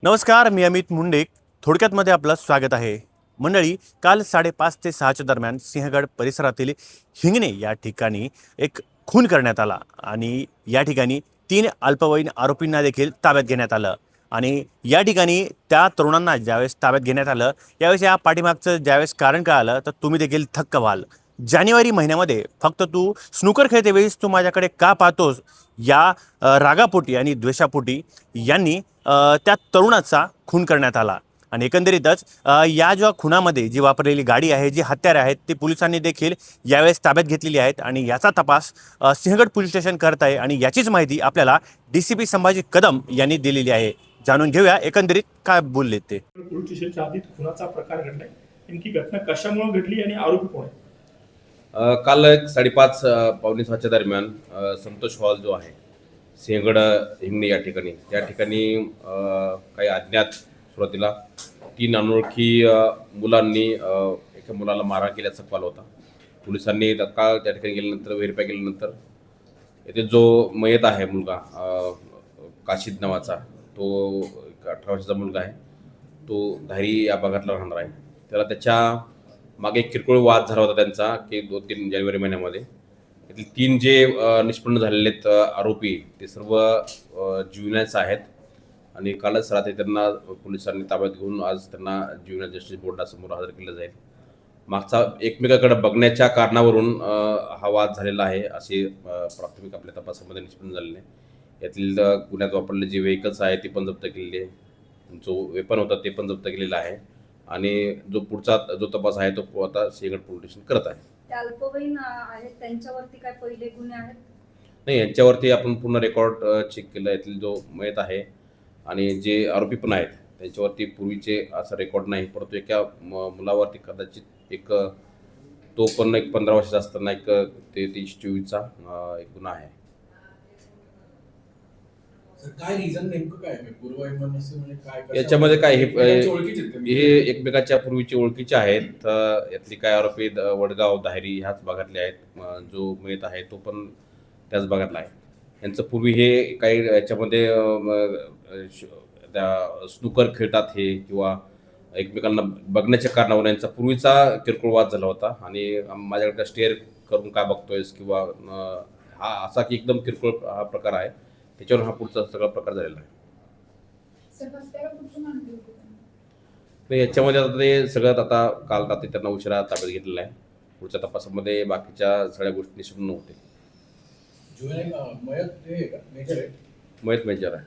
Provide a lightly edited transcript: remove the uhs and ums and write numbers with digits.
नमस्कार, मी अमित मुंडे. थोडक्यातमध्ये आपलं स्वागत आहे. मंडळी, काल 5:30 ते 6च्या दरम्यान सिंहगड परिसरातील हिंगणे या ठिकाणी एक खून करण्यात आला आणि या ठिकाणी 3 अल्पवयीन आरोपींना देखील ताब्यात घेण्यात आलं. आणि या ठिकाणी त्या तरुणांना ज्यावेळेस ताब्यात घेण्यात आलं, यावेळेस या पाठीमागचं ज्यावेळेस कारण कळालं तर तुम्ही देखील थक्क व्हाल. जानेवारी महिन्यामध्ये फक्त तू स्नूकर खेळतेवेळेस तू माझ्याकडे का पाहतोस, या रागापोटी आणि द्वेषापोटी यांनी त्या तरुणाचा खून करण्यात आला. आणि एकंदरीतच या ज्या खुनामध्ये जी वापरलेली गाडी आहे, जी हत्यारे आहेत, ती पोलिसांनी देखील यावेळेस ताब्यात घेतलेली आहेत आणि याचा तपास सिंहगड पोलीस स्टेशन करत आहे. आणि याचीच माहिती आपल्याला DCP संभाजी कदम यांनी दिलेली आहे. जाणून घेऊया एकंदरीत काय बोलले ते. पोलीस स्टेशनच्या आधीत खुनाचा प्रकार घडलाय, नेमकी घटना कशामुळे घडली आणि आरोपी कोण आहे? काल 5:30 पावणे 6च्या दरम्यान संतोष हॉल जो आहे सिंहगड हिंगणे या ठिकाणी काही अज्ञात सुरुवातीला 3 अनोळखी मुलांनी एका मुलाला मारहाण केल्याचा कॉल होता. पोलिसांनी तत्काळ त्या ठिकाणी गेल्यानंतर व्हेरीफाय केल्यानंतर येथे जो मयत आहे मुलगा काशीद नावाचा, तो 18 वर्षाचा मुलगा आहे. तो धारी या भागातला राहणार आहे. त्याला त्याच्या मागे एक किरकोळ वाद झाला होता त्यांचा की 2-3 जानेवारी महिन्यामध्ये. यातील 3 जे निष्पन्न झालेले आहेत आरोपी, ते सर्व ज्युव्हेनाइल्स आहेत आणि कालच रात्री त्यांना पोलिसांनी ताब्यात घेऊन आज त्यांना ज्युव्हेनाइल जस्टिस बोर्डासमोर हजर केलं जाईल. मागचा एकमेकाकडे बघण्याच्या कारणावरून हा वाद झालेला आहे असे प्राथमिक आपल्या तपासामध्ये निष्पन्न झालेले आहे. यातील गुन्ह्यात वापरलेले जे व्हेकल्स आहेत ते पण जप्त केलेले आहे. जो वेपन होता ते पण जप्त केलेला आहे आणि जो पुढचा जो तपास आहे तो आता सिंहगड पोलीस स्टेशन करत आहे. अल्पवयीन आहेत त्यांच्यावरती काय पहिले गुन्हे आहेत? नाही, यांच्यावरती आपण पूर्ण रेकॉर्ड चेक केलं. यातील जो मयत आहे आणि जे आरोपी पण आहेत त्यांच्यावरती पूर्वीचे असं रेकॉर्ड नाही, परंतु एका मुलावरती कदाचित तो पण 15 वर्षाचा असताना 23-24चा एक गुन्हा आहे. काय रिझन नेमकं काय आहे? पूर्ववैमनस्य म्हणजे काय? याच्यामध्ये काय ओळखीचे आहेत का? हे एकमेकाच्या पूर्वीचे ओळखीचे आहेत. यातली काय आरोपी वडगाव धायरी ह्याच भागातले आहेत. जो मयत आहे तो पण त्याच भागातला आहे. यांचं पूर्वी हे काही याच्यामध्ये त्या स्नूकर खेळतात हे किंवा एकमेकांना बघण्याच्या कारणावर यांचा पूर्वीचा किरकोळ वाद झाला होता आणि माझ्याकडे स्टेअर करून काय बघतोयस किंवा हा असा की एकदम किरकोळ हा प्रकार आहे. त्याच्यावर हा पुढचा सगळा प्रकार झालेला आहे. नाही, याच्यामध्ये आता ते सगळ्यात आता काल रात्री त्यांना उशिरा ताब्यात घेतलेला आहे. पुढच्या तपासामध्ये बाकीच्या सगळ्या गोष्टी निष्पन्न होते. मयत मेजर आहे. मयत मेजर आहे.